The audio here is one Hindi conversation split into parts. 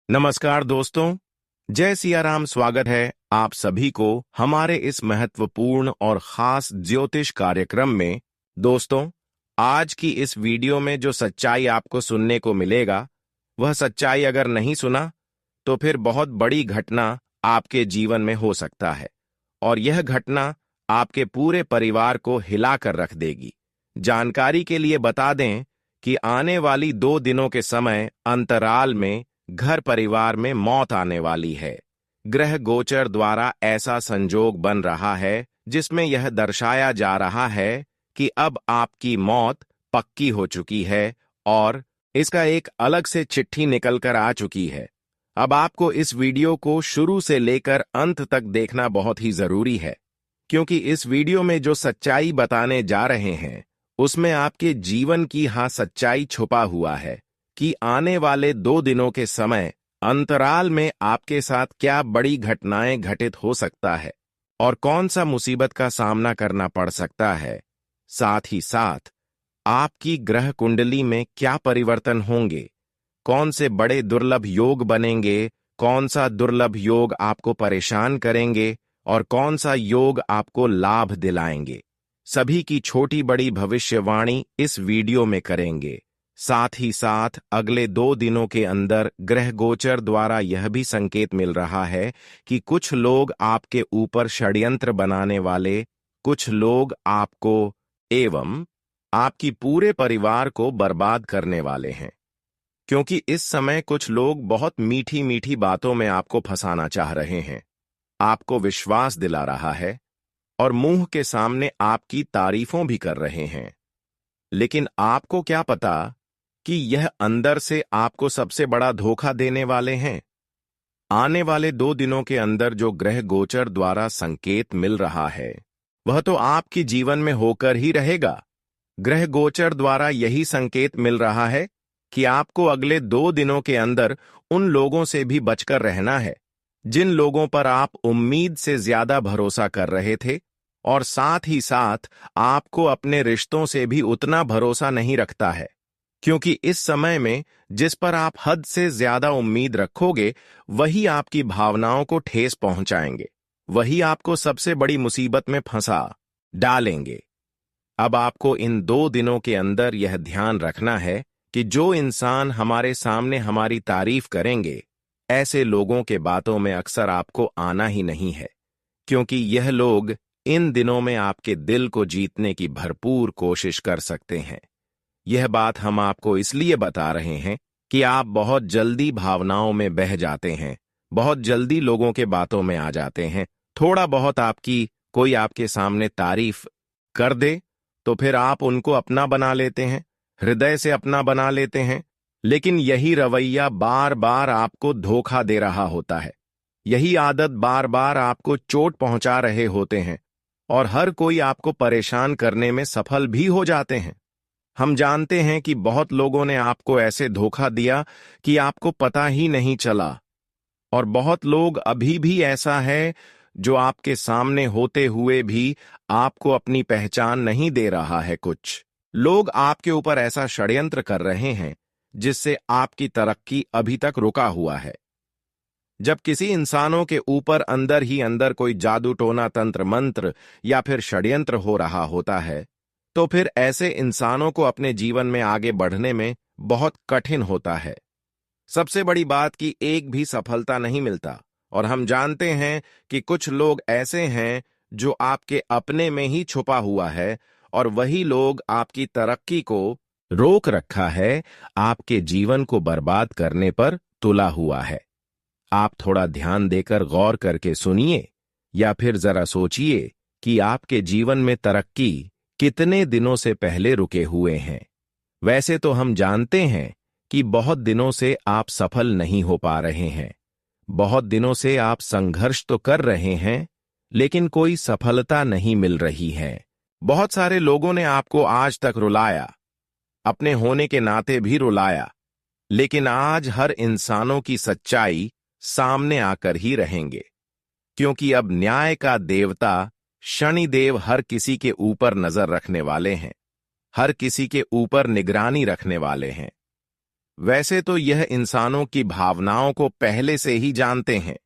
नमस्कार दोस्तों। जय सिया राम। स्वागत है आप सभी को हमारे इस महत्वपूर्ण और खास ज्योतिष कार्यक्रम में। दोस्तों, आज की इस वीडियो में जो सच्चाई आपको सुनने को मिलेगा, वह सच्चाई अगर नहीं सुना तो फिर बहुत बड़ी घटना आपके जीवन में हो सकता है और यह घटना आपके पूरे परिवार को हिला कर रख देगी। जानकारी के लिए बता दें कि आने वाली 2 दिनों के समय अंतराल में घर परिवार में मौत आने वाली है। ग्रह गोचर द्वारा ऐसा संजोग बन रहा है जिसमें यह दर्शाया जा रहा है कि अब आपकी मौत पक्की हो चुकी है और इसका एक अलग से चिट्ठी निकल कर आ चुकी है। अब आपको इस वीडियो को शुरू से लेकर अंत तक देखना बहुत ही जरूरी है, क्योंकि इस वीडियो में जो सच्चाई बताने जा रहे हैं उसमें आपके जीवन की सच्चाई छुपा हुआ है कि आने वाले 2 दिनों के समय अंतराल में आपके साथ क्या बड़ी घटनाएं घटित हो सकता है और कौन सा मुसीबत का सामना करना पड़ सकता है। साथ ही साथ आपकी ग्रह कुंडली में क्या परिवर्तन होंगे, कौन से बड़े दुर्लभ योग बनेंगे, कौन सा दुर्लभ योग आपको परेशान करेंगे और कौन सा योग आपको लाभ दिलाएंगे, सभी की छोटी बड़ी भविष्यवाणी इस वीडियो में करेंगे। साथ ही साथ अगले 2 दिनों के अंदर ग्रह गोचर द्वारा यह भी संकेत मिल रहा है कि कुछ लोग आपके ऊपर षड्यंत्र बनाने वाले, कुछ लोग आपको एवं आपकी पूरे परिवार को बर्बाद करने वाले हैं, क्योंकि इस समय कुछ लोग बहुत मीठी मीठी बातों में आपको फंसाना चाह रहे हैं, आपको विश्वास दिला रहा है और मुंह के सामने आपकी तारीफों भी कर रहे हैं। लेकिन आपको क्या पता कि यह अंदर से आपको सबसे बड़ा धोखा देने वाले हैं। आने वाले 2 दिनों के अंदर जो ग्रह गोचर द्वारा संकेत मिल रहा है वह तो आपके जीवन में होकर ही रहेगा। ग्रह गोचर द्वारा यही संकेत मिल रहा है कि आपको अगले 2 दिनों के अंदर उन लोगों से भी बचकर रहना है जिन लोगों पर आप उम्मीद से ज्यादा भरोसा कर रहे थे, और साथ ही साथ आपको अपने रिश्तों से भी उतना भरोसा नहीं रखता है, क्योंकि इस समय में जिस पर आप हद से ज्यादा उम्मीद रखोगे वही आपकी भावनाओं को ठेस पहुंचाएंगे, वही आपको सबसे बड़ी मुसीबत में फंसा डालेंगे। अब आपको इन 2 दिनों के अंदर यह ध्यान रखना है कि जो इंसान हमारे सामने हमारी तारीफ करेंगे, ऐसे लोगों के बातों में अक्सर आपको आना ही नहीं है, क्योंकि यह लोग इन दिनों में आपके दिल को जीतने की भरपूर कोशिश कर सकते हैं। यह बात हम आपको इसलिए बता रहे हैं कि आप बहुत जल्दी भावनाओं में बह जाते हैं, बहुत जल्दी लोगों के बातों में आ जाते हैं। थोड़ा बहुत आपकी कोई आपके सामने तारीफ कर दे तो फिर आप उनको अपना बना लेते हैं, हृदय से अपना बना लेते हैं। लेकिन यही रवैया बार बार आपको धोखा दे रहा होता है, यही आदत बार बार आपको चोट पहुंचा रहे होते हैं और हर कोई आपको परेशान करने में सफल भी हो जाते हैं। हम जानते हैं कि बहुत लोगों ने आपको ऐसे धोखा दिया कि आपको पता ही नहीं चला, और बहुत लोग अभी भी ऐसा है जो आपके सामने होते हुए भी आपको अपनी पहचान नहीं दे रहा है। कुछ लोग आपके ऊपर ऐसा षड्यंत्र कर रहे हैं जिससे आपकी तरक्की अभी तक रुका हुआ है। जब किसी इंसानों के ऊपर अंदर ही अंदर कोई जादू टोना तंत्र मंत्र या फिर षड्यंत्र हो रहा होता है तो फिर ऐसे इंसानों को अपने जीवन में आगे बढ़ने में बहुत कठिन होता है। सबसे बड़ी बात कि एक भी सफलता नहीं मिलता, और हम जानते हैं कि कुछ लोग ऐसे हैं जो आपके अपने में ही छुपा हुआ है और वही लोग आपकी तरक्की को रोक रखा है, आपके जीवन को बर्बाद करने पर तुला हुआ है। आप थोड़ा ध्यान देकर गौर करके सुनिए या फिर जरा सोचिए कि आपके जीवन में तरक्की कितने दिनों से पहले रुके हुए हैं। वैसे तो हम जानते हैं कि बहुत दिनों से आप सफल नहीं हो पा रहे हैं, बहुत दिनों से आप संघर्ष तो कर रहे हैं लेकिन कोई सफलता नहीं मिल रही है। बहुत सारे लोगों ने आपको आज तक रुलाया, अपने होने के नाते भी रुलाया, लेकिन आज हर इंसानों की सच्चाई सामने आकर ही रहेंगे, क्योंकि अब न्याय का देवता शनिदेव हर किसी के ऊपर नजर रखने वाले हैं, हर किसी के ऊपर निगरानी रखने वाले हैं। वैसे तो यह इंसानों की भावनाओं को पहले से ही जानते हैं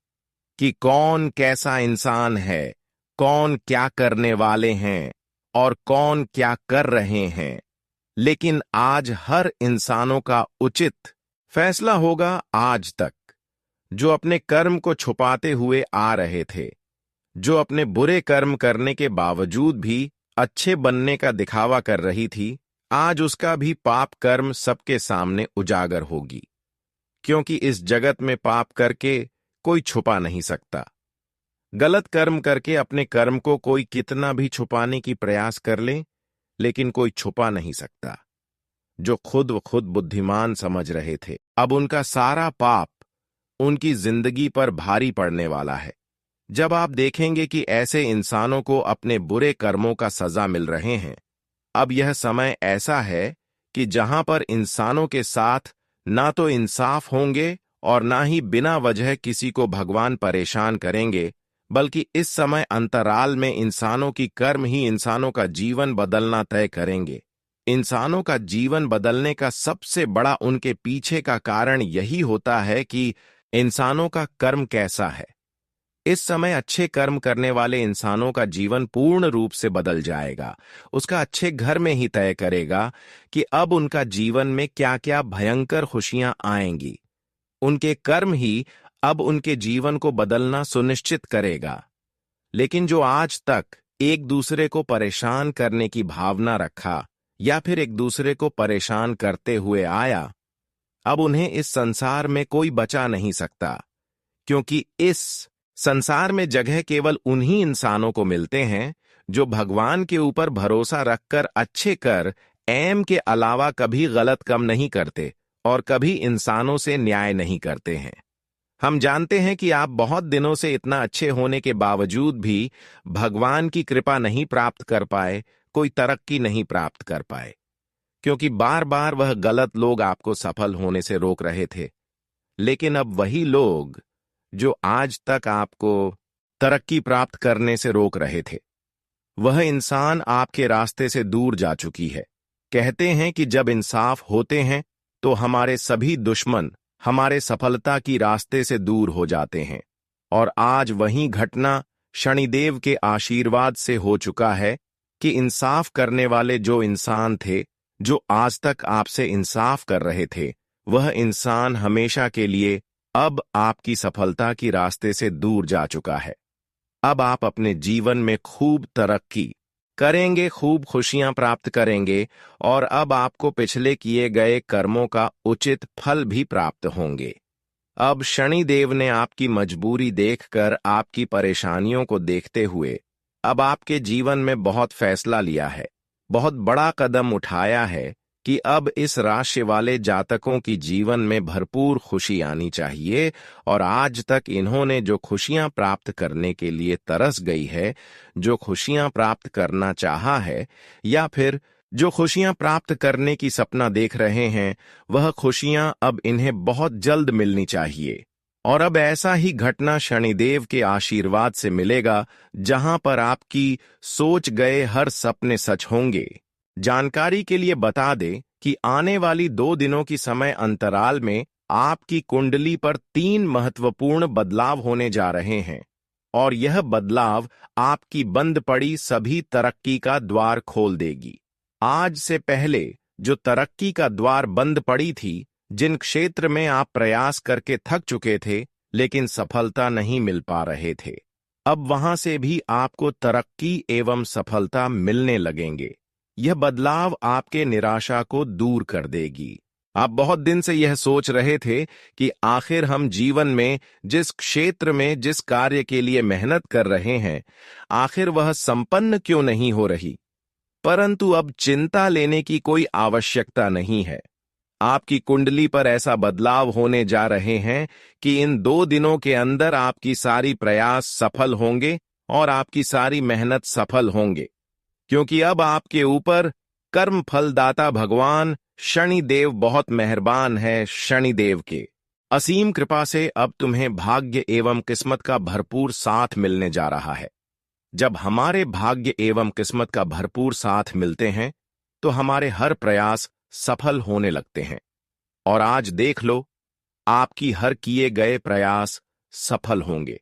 कि कौन कैसा इंसान है, कौन क्या करने वाले हैं और कौन क्या कर रहे हैं। लेकिन आज हर इंसानों का उचित फैसला होगा आज तक, जो अपने कर्म को छुपाते हुए आ रहे थे, जो अपने बुरे कर्म करने के बावजूद भी अच्छे बनने का दिखावा कर रही थी, आज उसका भी पाप कर्म सबके सामने उजागर होगी। क्योंकि इस जगत में पाप करके कोई छुपा नहीं सकता। गलत कर्म करके अपने कर्म को कोई कितना भी छुपाने की प्रयास कर ले, लेकिन कोई छुपा नहीं सकता। जो खुद व खुद बुद्धिमान समझ रहे थे, अब उनका सारा पाप उनकी जिंदगी पर भारी पड़ने वाला है। जब आप देखेंगे कि ऐसे इंसानों को अपने बुरे कर्मों का सजा मिल रहे हैं, अब यह समय ऐसा है कि जहां पर इंसानों के साथ ना तो इंसाफ होंगे और ना ही बिना वजह किसी को भगवान परेशान करेंगे, बल्कि इस समय अंतराल में इंसानों की कर्म ही इंसानों का जीवन बदलना तय करेंगे। इंसानों का जीवन बदलने का सबसे बड़ा उनके पीछे का कारण यही होता है कि इंसानों का कर्म कैसा है। इस समय अच्छे कर्म करने वाले इंसानों का जीवन पूर्ण रूप से बदल जाएगा। उसका अच्छे घर में ही तय करेगा कि अब उनका जीवन में क्या क्या भयंकर खुशियां आएंगी। उनके कर्म ही अब उनके जीवन को बदलना सुनिश्चित करेगा। लेकिन जो आज तक एक दूसरे को परेशान करने की भावना रखा या फिर एक दूसरे को परेशान करते हुए आया, अब उन्हें इस संसार में कोई बचा नहीं सकता। क्योंकि इस संसार में जगह केवल उन्हीं इंसानों को मिलते हैं जो भगवान के ऊपर भरोसा रखकर अच्छे कर एम के अलावा कभी गलत काम नहीं करते और कभी इंसानों से न्याय नहीं करते हैं। हम जानते हैं कि आप बहुत दिनों से इतना अच्छे होने के बावजूद भी भगवान की कृपा नहीं प्राप्त कर पाए, कोई तरक्की नहीं प्राप्त कर पाए, क्योंकि बार बार वह गलत लोग आपको सफल होने से रोक रहे थे। लेकिन अब वही लोग जो आज तक आपको तरक्की प्राप्त करने से रोक रहे थे, वह इंसान आपके रास्ते से दूर जा चुकी है। कहते हैं कि जब इंसाफ होते हैं तो हमारे सभी दुश्मन हमारे सफलता की रास्ते से दूर हो जाते हैं। और आज वही घटना शनिदेव के आशीर्वाद से हो चुका है कि इंसाफ करने वाले जो इंसान थे, जो आज तक आपसे इंसाफ कर रहे थे, वह इंसान हमेशा के लिए अब आपकी सफलता की रास्ते से दूर जा चुका है। अब आप अपने जीवन में खूब तरक्की करेंगे, खूब खुशियां प्राप्त करेंगे और अब आपको पिछले किए गए कर्मों का उचित फल भी प्राप्त होंगे। अब शनिदेव ने आपकी मजबूरी देखकर, आपकी परेशानियों को देखते हुए अब आपके जीवन में बहुत फैसला लिया है, बहुत बड़ा कदम उठाया है कि अब इस राशि वाले जातकों की जीवन में भरपूर खुशी आनी चाहिए। और आज तक इन्होंने जो खुशियां प्राप्त करने के लिए तरस गई है, जो खुशियां प्राप्त करना चाहा है या फिर जो खुशियां प्राप्त करने की सपना देख रहे हैं, वह खुशियां अब इन्हें बहुत जल्द मिलनी चाहिए। और अब ऐसा ही घटना शनिदेव के आशीर्वाद से मिलेगा, जहां पर आपकी सोच गए हर सपने सच होंगे। जानकारी के लिए बता दें कि आने वाली 2 दिनों की समय अंतराल में आपकी कुंडली पर 3 महत्वपूर्ण बदलाव होने जा रहे हैं और यह बदलाव आपकी बंद पड़ी सभी तरक्की का द्वार खोल देगी। आज से पहले जो तरक्की का द्वार बंद पड़ी थी, जिन क्षेत्र में आप प्रयास करके थक चुके थे लेकिन सफलता नहीं मिल पा रहे थे, अब वहां से भी आपको तरक्की एवं सफलता मिलने लगेंगे। यह बदलाव आपके निराशा को दूर कर देगी। आप बहुत दिन से यह सोच रहे थे कि आखिर हम जीवन में जिस क्षेत्र में जिस कार्य के लिए मेहनत कर रहे हैं, आखिर वह संपन्न क्यों नहीं हो रही। परंतु अब चिंता लेने की कोई आवश्यकता नहीं है। आपकी कुंडली पर ऐसा बदलाव होने जा रहे हैं कि इन 2 दिनों के अंदर आपकी सारी प्रयास सफल होंगे और आपकी सारी मेहनत सफल होंगे, क्योंकि अब आपके ऊपर कर्म फलदाता भगवान शनिदेव बहुत मेहरबान है। शनिदेव के असीम कृपा से अब तुम्हें भाग्य एवं किस्मत का भरपूर साथ मिलने जा रहा है। जब हमारे भाग्य एवं किस्मत का भरपूर साथ मिलते हैं तो हमारे हर प्रयास सफल होने लगते हैं और आज देख लो, आपकी हर किए गए प्रयास सफल होंगे।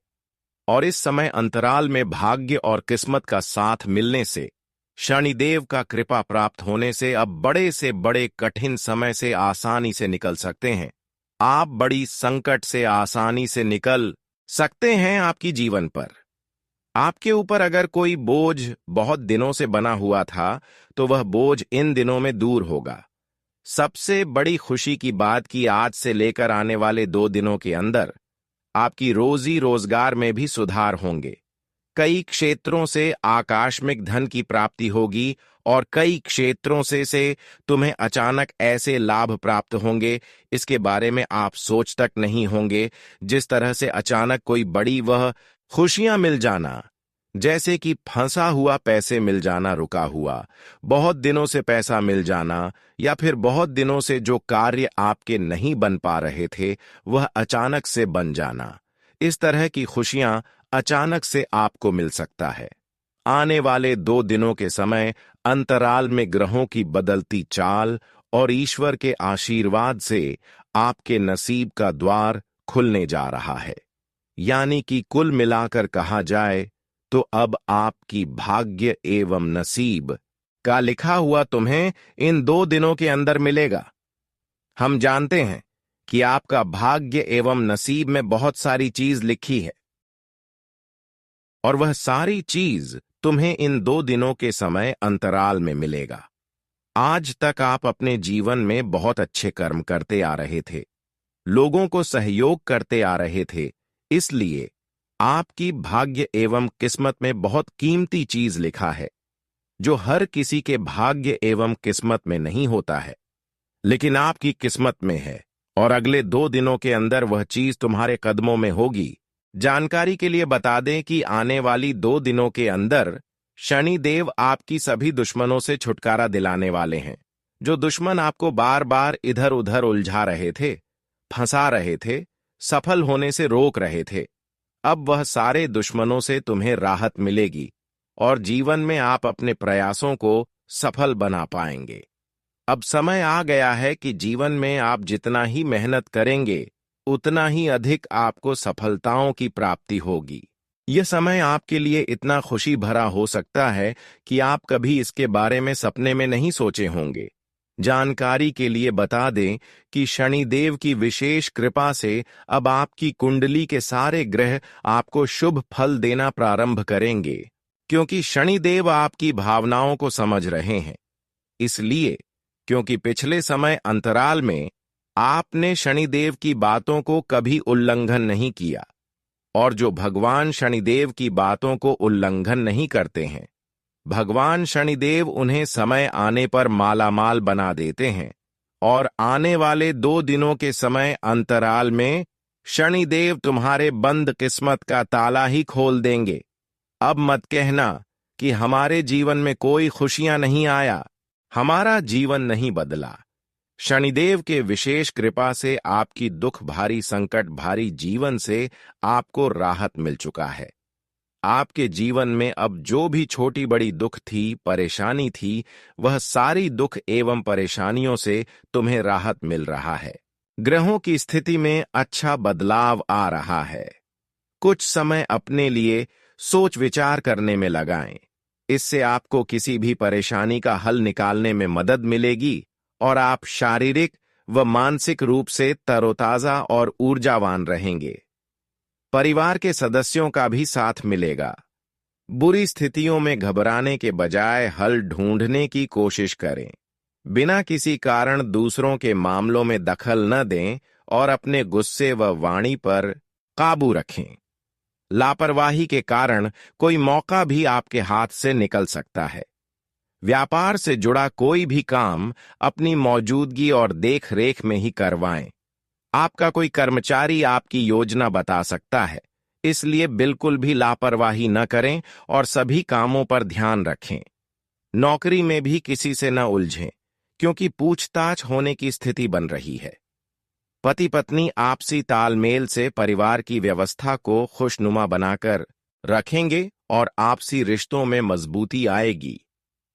और इस समय अंतराल में भाग्य और किस्मत का साथ मिलने से, शनिदेव का कृपा प्राप्त होने से अब बड़े से बड़े कठिन समय से आसानी से निकल सकते हैं। आप बड़ी संकट से आसानी से निकल सकते हैं। आपकी जीवन पर, आपके ऊपर अगर कोई बोझ बहुत दिनों से बना हुआ था, तो वह बोझ इन दिनों में दूर होगा। सबसे बड़ी खुशी की बात कि आज से लेकर आने वाले 2 दिनों के अंदर आपकी रोजी रोजगार में भी सुधार होंगे। कई क्षेत्रों से आकस्मिक धन की प्राप्ति होगी और कई क्षेत्रों से तुम्हें अचानक ऐसे लाभ प्राप्त होंगे, इसके बारे में आप सोच तक नहीं होंगे। जिस तरह से अचानक कोई बड़ी वह खुशियां मिल जाना, जैसे कि फंसा हुआ पैसे मिल जाना, रुका हुआ बहुत दिनों से पैसा मिल जाना, या फिर बहुत दिनों से जो कार्य आपके नहीं बन पा रहे थे वह अचानक से बन जाना, इस तरह की खुशियां अचानक से आपको मिल सकता है। आने वाले 2 दिनों के समय अंतराल में ग्रहों की बदलती चाल और ईश्वर के आशीर्वाद से आपके नसीब का द्वार खुलने जा रहा है। यानी कि कुल मिलाकर कहा जाए तो अब आपकी भाग्य एवं नसीब का लिखा हुआ तुम्हें इन 2 दिनों के अंदर मिलेगा। हम जानते हैं कि आपका भाग्य एवं नसीब में बहुत सारी चीज लिखी है, और वह सारी चीज तुम्हें इन 2 दिनों के समय अंतराल में मिलेगा। आज तक आप अपने जीवन में बहुत अच्छे कर्म करते आ रहे थे, लोगों को सहयोग करते आ रहे थे, इसलिए आपकी भाग्य एवं किस्मत में बहुत कीमती चीज लिखा है, जो हर किसी के भाग्य एवं किस्मत में नहीं होता है, लेकिन आपकी किस्मत में है, और अगले 2 दिनों के अंदर वह चीज तुम्हारे कदमों में होगी। जानकारी के लिए बता दें कि आने वाली 2 दिनों के अंदर शनिदेव आपकी सभी दुश्मनों से छुटकारा दिलाने वाले हैं। जो दुश्मन आपको बार बार इधर उधर उलझा रहे थे, फंसा रहे थे, सफल होने से रोक रहे थे, अब वह सारे दुश्मनों से तुम्हें राहत मिलेगी और जीवन में आप अपने प्रयासों को सफल बना पाएंगे। अब समय आ गया है कि जीवन में आप जितना ही मेहनत करेंगे, उतना ही अधिक आपको सफलताओं की प्राप्ति होगी। यह समय आपके लिए इतना खुशी भरा हो सकता है कि आप कभी इसके बारे में सपने में नहीं सोचे होंगे। जानकारी के लिए बता दें कि शनिदेव की विशेष कृपा से अब आपकी कुंडली के सारे ग्रह आपको शुभ फल देना प्रारंभ करेंगे, क्योंकि शनिदेव आपकी भावनाओं को समझ रहे हैं। इसलिए क्योंकि पिछले समय अंतराल में आपने शनिदेव की बातों को कभी उल्लंघन नहीं किया, और जो भगवान शनिदेव की बातों को उल्लंघन नहीं करते हैं, भगवान शनिदेव उन्हें समय आने पर मालामाल बना देते हैं। और आने वाले 2 दिनों के समय अंतराल में शनिदेव तुम्हारे बंद किस्मत का ताला ही खोल देंगे। अब मत कहना कि हमारे जीवन में कोई खुशियां नहीं आया, हमारा जीवन नहीं बदला। शनिदेव के विशेष कृपा से आपकी दुख भारी संकट भारी जीवन से आपको राहत मिल चुका है। आपके जीवन में अब जो भी छोटी बड़ी दुख थी, परेशानी थी, वह सारी दुख एवं परेशानियों से तुम्हें राहत मिल रहा है। ग्रहों की स्थिति में अच्छा बदलाव आ रहा है। कुछ समय अपने लिए सोच विचार करने में लगाएं। इससे आपको किसी भी परेशानी का हल निकालने में मदद मिलेगी और आप शारीरिक व मानसिक रूप से तरोताजा और ऊर्जावान रहेंगे। परिवार के सदस्यों का भी साथ मिलेगा। बुरी स्थितियों में घबराने के बजाय हल ढूंढने की कोशिश करें। बिना किसी कारण दूसरों के मामलों में दखल न दें और अपने गुस्से व वाणी पर काबू रखें। लापरवाही के कारण कोई मौका भी आपके हाथ से निकल सकता है। व्यापार से जुड़ा कोई भी काम अपनी मौजूदगी और देख-रेख में ही करवाएं। आपका कोई कर्मचारी आपकी योजना बता सकता है, इसलिए बिल्कुल भी लापरवाही न करें और सभी कामों पर ध्यान रखें। नौकरी में भी किसी से न उलझें, क्योंकि पूछताछ होने की स्थिति बन रही है। पति पत्नी आपसी तालमेल से परिवार की व्यवस्था को खुशनुमा बनाकर रखेंगे और आपसी रिश्तों में मजबूती आएगी।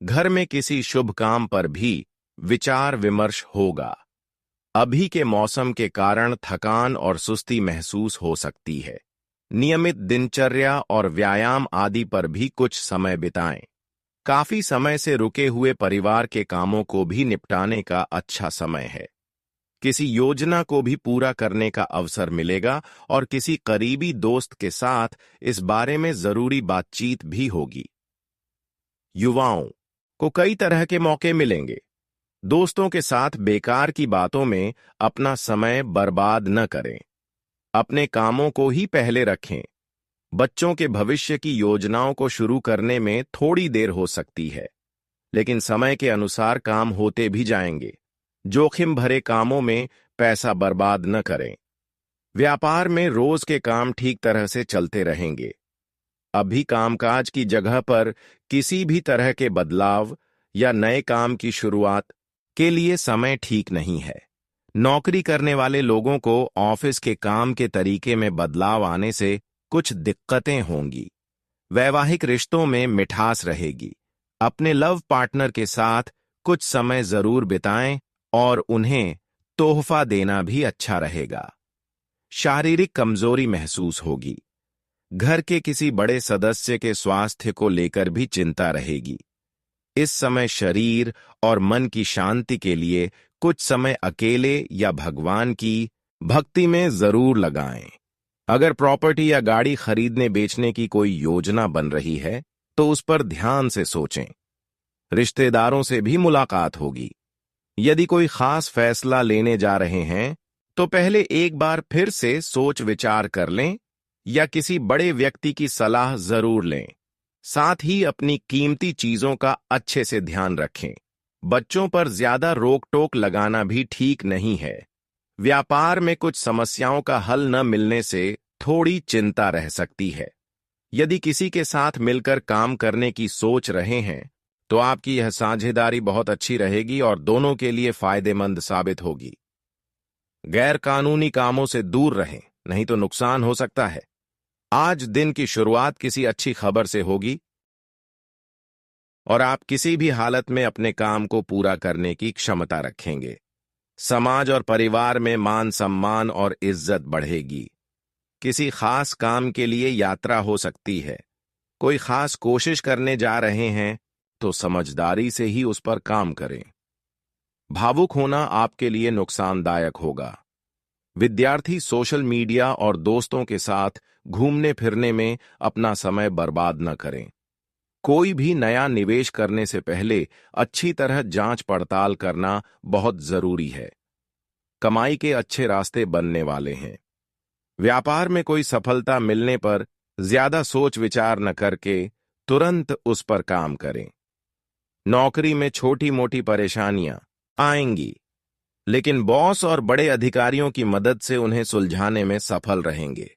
घर में किसी शुभ काम पर भी विचार विमर्श होगा। अभी के मौसम के कारण थकान और सुस्ती महसूस हो सकती है। नियमित दिनचर्या और व्यायाम आदि पर भी कुछ समय बिताएं। काफी समय से रुके हुए परिवार के कामों को भी निपटाने का अच्छा समय है। किसी योजना को भी पूरा करने का अवसर मिलेगा और किसी करीबी दोस्त के साथ इस बारे में जरूरी बातचीत भी होगी। युवाओं को कई तरह के मौके मिलेंगे। दोस्तों के साथ बेकार की बातों में अपना समय बर्बाद न करें। अपने कामों को ही पहले रखें। बच्चों के भविष्य की योजनाओं को शुरू करने में थोड़ी देर हो सकती है, लेकिन समय के अनुसार काम होते भी जाएंगे। जोखिम भरे कामों में पैसा बर्बाद न करें। व्यापार में रोज के काम ठीक तरह से चलते रहेंगे। अभी कामकाज की जगह पर किसी भी तरह के बदलाव या नए काम की शुरुआत के लिए समय ठीक नहीं है। नौकरी करने वाले लोगों को ऑफिस के काम के तरीके में बदलाव आने से कुछ दिक्कतें होंगी। वैवाहिक रिश्तों में मिठास रहेगी। अपने लव पार्टनर के साथ कुछ समय जरूर बिताएं और उन्हें तोहफा देना भी अच्छा रहेगा। शारीरिक कमजोरी महसूस होगी। घर के किसी बड़े सदस्य के स्वास्थ्य को लेकर भी चिंता रहेगी। इस समय शरीर और मन की शांति के लिए कुछ समय अकेले या भगवान की भक्ति में जरूर लगाएं। अगर प्रॉपर्टी या गाड़ी खरीदने बेचने की कोई योजना बन रही है तो उस पर ध्यान से सोचें। रिश्तेदारों से भी मुलाकात होगी। यदि कोई खास फैसला लेने जा रहे हैं तो पहले एक बार फिर से सोच विचार कर लें या किसी बड़े व्यक्ति की सलाह जरूर लें। साथ ही अपनी कीमती चीजों का अच्छे से ध्यान रखें। बच्चों पर ज्यादा रोक टोक लगाना भी ठीक नहीं है। व्यापार में कुछ समस्याओं का हल न मिलने से थोड़ी चिंता रह सकती है। यदि किसी के साथ मिलकर काम करने की सोच रहे हैं तो आपकी यह साझेदारी बहुत अच्छी रहेगी और दोनों के लिए फायदेमंद साबित होगी। गैर कानूनी कामों से दूर रहें, नहीं तो नुकसान हो सकता है। आज दिन की शुरुआत किसी अच्छी खबर से होगी और आप किसी भी हालत में अपने काम को पूरा करने की क्षमता रखेंगे। समाज और परिवार में मान सम्मान और इज्जत बढ़ेगी। किसी खास काम के लिए यात्रा हो सकती है। कोई खास कोशिश करने जा रहे हैं तो समझदारी से ही उस पर काम करें। भावुक होना आपके लिए नुकसानदायक होगा। विद्यार्थी सोशल मीडिया और दोस्तों के साथ घूमने फिरने में अपना समय बर्बाद न करें। कोई भी नया निवेश करने से पहले अच्छी तरह जांच पड़ताल करना बहुत जरूरी है। कमाई के अच्छे रास्ते बनने वाले हैं। व्यापार में कोई सफलता मिलने पर ज्यादा सोच विचार न करके तुरंत उस पर काम करें। नौकरी में छोटी मोटी परेशानियां आएंगी, लेकिन बॉस और बड़े अधिकारियों की मदद से उन्हें सुलझाने में सफल रहेंगे।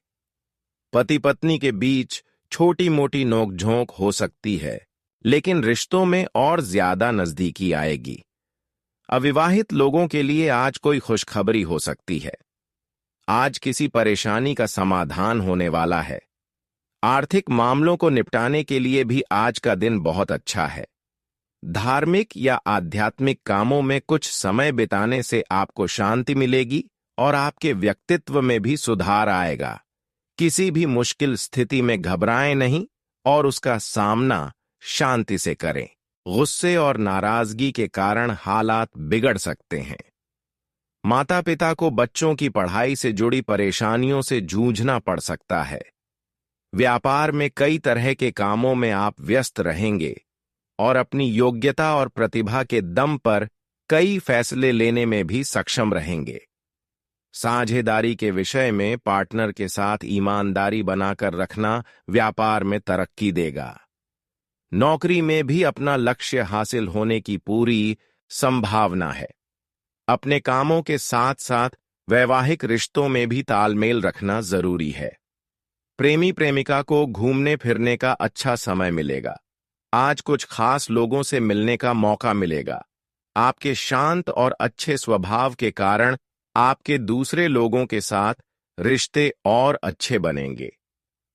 पति पत्नी के बीच छोटी मोटी नोकझोंक हो सकती है, लेकिन रिश्तों में और ज्यादा नजदीकी आएगी। अविवाहित लोगों के लिए आज कोई खुशखबरी हो सकती है। आज किसी परेशानी का समाधान होने वाला है। आर्थिक मामलों को निपटाने के लिए भी आज का दिन बहुत अच्छा है। धार्मिक या आध्यात्मिक कामों में कुछ समय बिताने से आपको शांति मिलेगी और आपके व्यक्तित्व में भी सुधार आएगा। किसी भी मुश्किल स्थिति में घबराएं नहीं और उसका सामना शांति से करें। गुस्से और नाराजगी के कारण हालात बिगड़ सकते हैं। माता पिता को बच्चों की पढ़ाई से जुड़ी परेशानियों से जूझना पड़ सकता है। व्यापार में कई तरह के कामों में आप व्यस्त रहेंगे और अपनी योग्यता और प्रतिभा के दम पर कई फैसले लेने में भी सक्षम रहेंगे। साझेदारी के विषय में पार्टनर के साथ ईमानदारी बनाकर रखना व्यापार में तरक्की देगा। नौकरी में भी अपना लक्ष्य हासिल होने की पूरी संभावना है। अपने कामों के साथ साथ वैवाहिक रिश्तों में भी तालमेल रखना जरूरी है। प्रेमी प्रेमिका को घूमने फिरने का अच्छा समय मिलेगा। आज कुछ खास लोगों से मिलने का मौका मिलेगा। आपके शांत और अच्छे स्वभाव के कारण आपके दूसरे लोगों के साथ रिश्ते और अच्छे बनेंगे।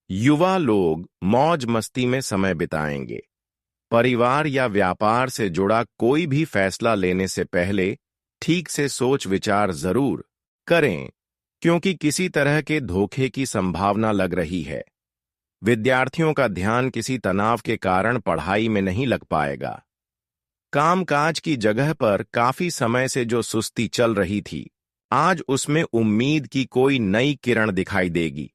युवा लोग मौज मस्ती में समय बिताएंगे। परिवार या व्यापार से जुड़ा कोई भी फैसला लेने से पहले ठीक से सोच विचार जरूर करें, क्योंकि किसी तरह के धोखे की संभावना लग रही है। विद्यार्थियों का ध्यान किसी तनाव के कारण पढ़ाई में नहीं लग पाएगा। कामकाज की जगह पर काफी समय से जो सुस्ती चल रही थी, आज उसमें उम्मीद की कोई नई किरण दिखाई देगी।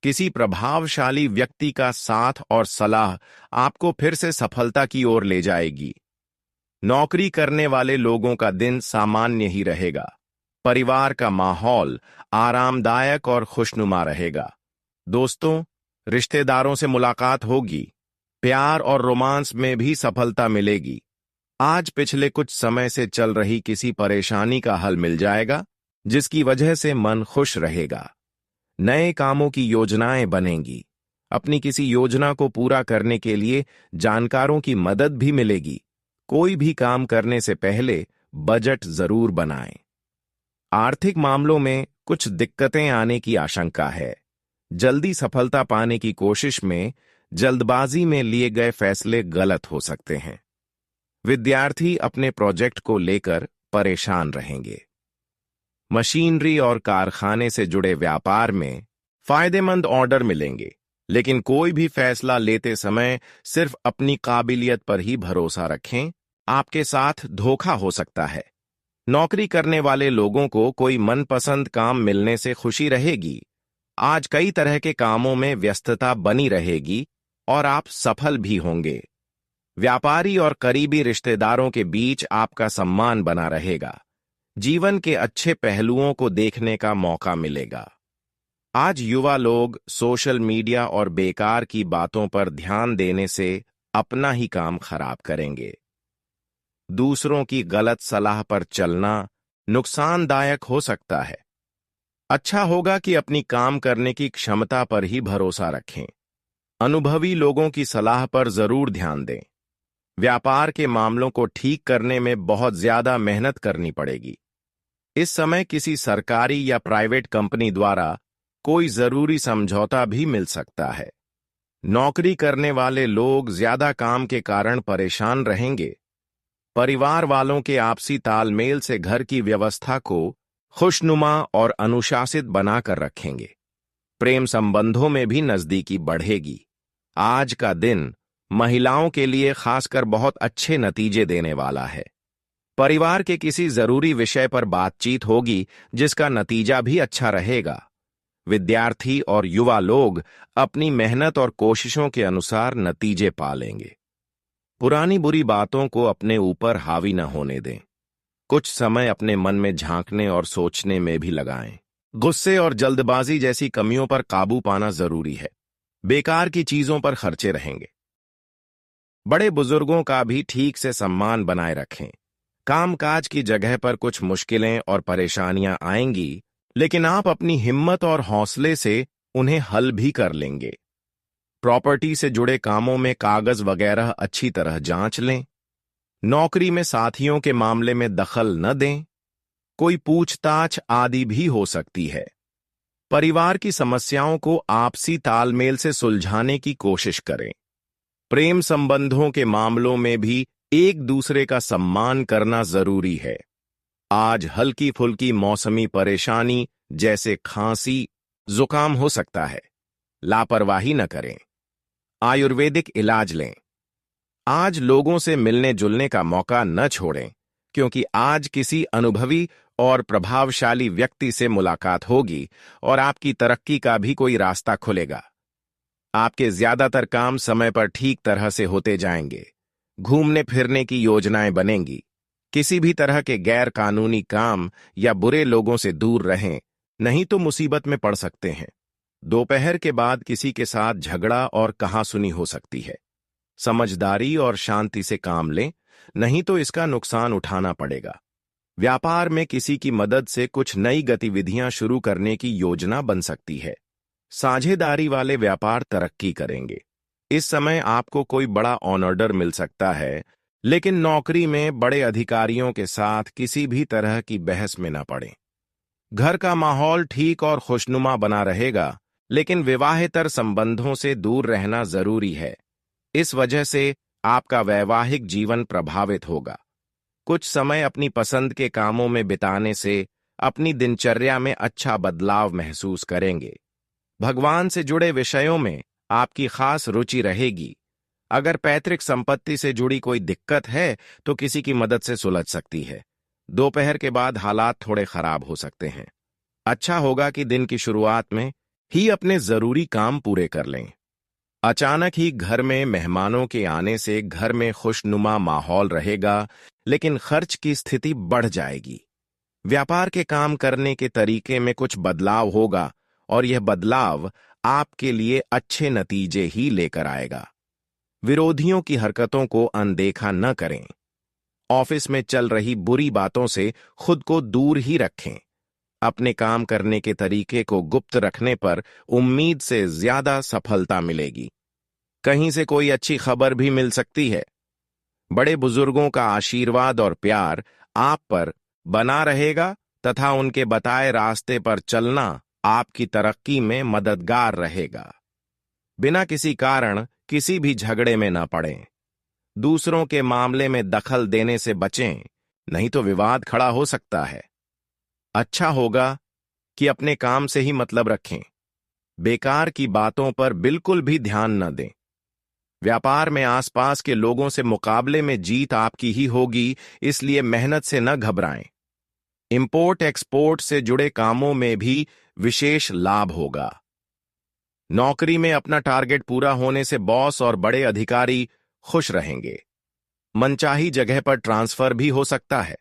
किसी प्रभावशाली व्यक्ति का साथ और सलाह आपको फिर से सफलता की ओर ले जाएगी। नौकरी करने वाले लोगों का दिन सामान्य ही रहेगा। परिवार का माहौल आरामदायक और खुशनुमा रहेगा। दोस्तों, रिश्तेदारों से मुलाकात होगी। प्यार और रोमांस में भी सफलता मिलेगी। आज पिछले कुछ समय से चल रही किसी परेशानी का हल मिल जाएगा, जिसकी वजह से मन खुश रहेगा। नए कामों की योजनाएं बनेंगी। अपनी किसी योजना को पूरा करने के लिए जानकारों की मदद भी मिलेगी। कोई भी काम करने से पहले बजट जरूर बनाएं। आर्थिक मामलों में कुछ दिक्कतें आने की आशंका है। जल्दी सफलता पाने की कोशिश में जल्दबाजी में लिए गए फैसले गलत हो सकते हैं। विद्यार्थी अपने प्रोजेक्ट को लेकर परेशान रहेंगे। मशीनरी और कारखाने से जुड़े व्यापार में फायदेमंद ऑर्डर मिलेंगे, लेकिन कोई भी फैसला लेते समय सिर्फ अपनी काबिलियत पर ही भरोसा रखें। आपके साथ धोखा हो सकता है। नौकरी करने वाले लोगों को कोई मनपसंद काम मिलने से खुशी रहेगी। आज कई तरह के कामों में व्यस्तता बनी रहेगी और आप सफल भी होंगे। व्यापारी और करीबी रिश्तेदारों के बीच आपका सम्मान बना रहेगा। जीवन के अच्छे पहलुओं को देखने का मौका मिलेगा। आज युवा लोग सोशल मीडिया और बेकार की बातों पर ध्यान देने से अपना ही काम खराब करेंगे। दूसरों की गलत सलाह पर चलना नुकसानदायक हो सकता है। अच्छा होगा कि अपनी काम करने की क्षमता पर ही भरोसा रखें। अनुभवी लोगों की सलाह पर जरूर ध्यान दें। व्यापार के मामलों को ठीक करने में बहुत ज्यादा मेहनत करनी पड़ेगी। इस समय किसी सरकारी या प्राइवेट कंपनी द्वारा कोई जरूरी समझौता भी मिल सकता है। नौकरी करने वाले लोग ज्यादा काम के कारण परेशान रहेंगे। परिवार वालों के आपसी तालमेल से घर की व्यवस्था को खुशनुमा और अनुशासित बनाकर रखेंगे। प्रेम संबंधों में भी नजदीकी बढ़ेगी। आज का दिन महिलाओं के लिए खासकर बहुत अच्छे नतीजे देने वाला है। परिवार के किसी जरूरी विषय पर बातचीत होगी, जिसका नतीजा भी अच्छा रहेगा। विद्यार्थी और युवा लोग अपनी मेहनत और कोशिशों के अनुसार नतीजे पा लेंगे। पुरानी बुरी बातों को अपने ऊपर हावी न होने दें। कुछ समय अपने मन में झांकने और सोचने में भी लगाएं। गुस्से और जल्दबाजी जैसी कमियों पर काबू पाना जरूरी है। बेकार की चीजों पर खर्चे रहेंगे। बड़े बुजुर्गों का भी ठीक से सम्मान बनाए रखें। कामकाज की जगह पर कुछ मुश्किलें और परेशानियां आएंगी, लेकिन आप अपनी हिम्मत और हौसले से उन्हें हल भी कर लेंगे। प्रॉपर्टी से जुड़े कामों में कागज वगैरह अच्छी तरह जांच लें। नौकरी में साथियों के मामले में दखल न दें। कोई पूछताछ आदि भी हो सकती है। परिवार की समस्याओं को आपसी तालमेल से सुलझाने की कोशिश करें। प्रेम संबंधों के मामलों में भी एक दूसरे का सम्मान करना जरूरी है। आज हल्की फुल्की मौसमी परेशानी जैसे खांसी, जुकाम हो सकता है। लापरवाही न करें। आयुर्वेदिक इलाज लें। आज लोगों से मिलने जुलने का मौका न छोड़ें, क्योंकि आज किसी अनुभवी और प्रभावशाली व्यक्ति से मुलाकात होगी और आपकी तरक्की का भी कोई रास्ता खुलेगा। आपके ज्यादातर काम समय पर ठीक तरह से होते जाएंगे। घूमने फिरने की योजनाएं बनेंगी। किसी भी तरह के गैर कानूनी काम या बुरे लोगों से दूर रहें, नहीं तो मुसीबत में पड़ सकते हैं। दोपहर के बाद किसी के साथ झगड़ा और कहासुनी हो सकती है। समझदारी और शांति से काम लें, नहीं तो इसका नुकसान उठाना पड़ेगा। व्यापार में किसी की मदद से कुछ नई गतिविधियां शुरू करने की योजना बन सकती है। साझेदारी वाले व्यापार तरक्की करेंगे। इस समय आपको कोई बड़ा ऑर्डर मिल सकता है, लेकिन नौकरी में बड़े अधिकारियों के साथ किसी भी तरह की बहस में न पड़ें। घर का माहौल ठीक और खुशनुमा बना रहेगा, लेकिन विवाहेतर संबंधों से दूर रहना जरूरी है। इस वजह से आपका वैवाहिक जीवन प्रभावित होगा। कुछ समय अपनी पसंद के कामों में बिताने से अपनी दिनचर्या में अच्छा बदलाव महसूस करेंगे। भगवान से जुड़े विषयों में आपकी खास रुचि रहेगी। अगर पैतृक संपत्ति से जुड़ी कोई दिक्कत है तो किसी की मदद से सुलझ सकती है। दोपहर के बाद हालात थोड़े खराब हो सकते हैं। अच्छा होगा कि दिन की शुरुआत में ही अपने जरूरी काम पूरे कर लें। अचानक ही घर में मेहमानों के आने से घर में खुशनुमा माहौल रहेगा, लेकिन खर्च की स्थिति बढ़ जाएगी। व्यापार के काम करने के तरीके में कुछ बदलाव होगा और यह बदलाव आपके लिए अच्छे नतीजे ही लेकर आएगा। विरोधियों की हरकतों को अनदेखा न करें। ऑफिस में चल रही बुरी बातों से खुद को दूर ही रखें। अपने काम करने के तरीके को गुप्त रखने पर उम्मीद से ज्यादा सफलता मिलेगी। कहीं से कोई अच्छी खबर भी मिल सकती है। बड़े बुजुर्गों का आशीर्वाद और प्यार आप पर बना रहेगा तथा उनके बताए रास्ते पर चलना आपकी तरक्की में मददगार रहेगा। बिना किसी कारण किसी भी झगड़े में न पड़ें। दूसरों के मामले में दखल देने से बचें, नहीं तो विवाद खड़ा हो सकता है। अच्छा होगा कि अपने काम से ही मतलब रखें। बेकार की बातों पर बिल्कुल भी ध्यान न दें। व्यापार में आसपास के लोगों से मुकाबले में जीत आपकी ही होगी, इसलिए मेहनत से न घबराएं। इंपोर्ट एक्सपोर्ट से जुड़े कामों में भी विशेष लाभ होगा। नौकरी में अपना टारगेट पूरा होने से बॉस और बड़े अधिकारी खुश रहेंगे। मनचाही जगह पर ट्रांसफर भी हो सकता है।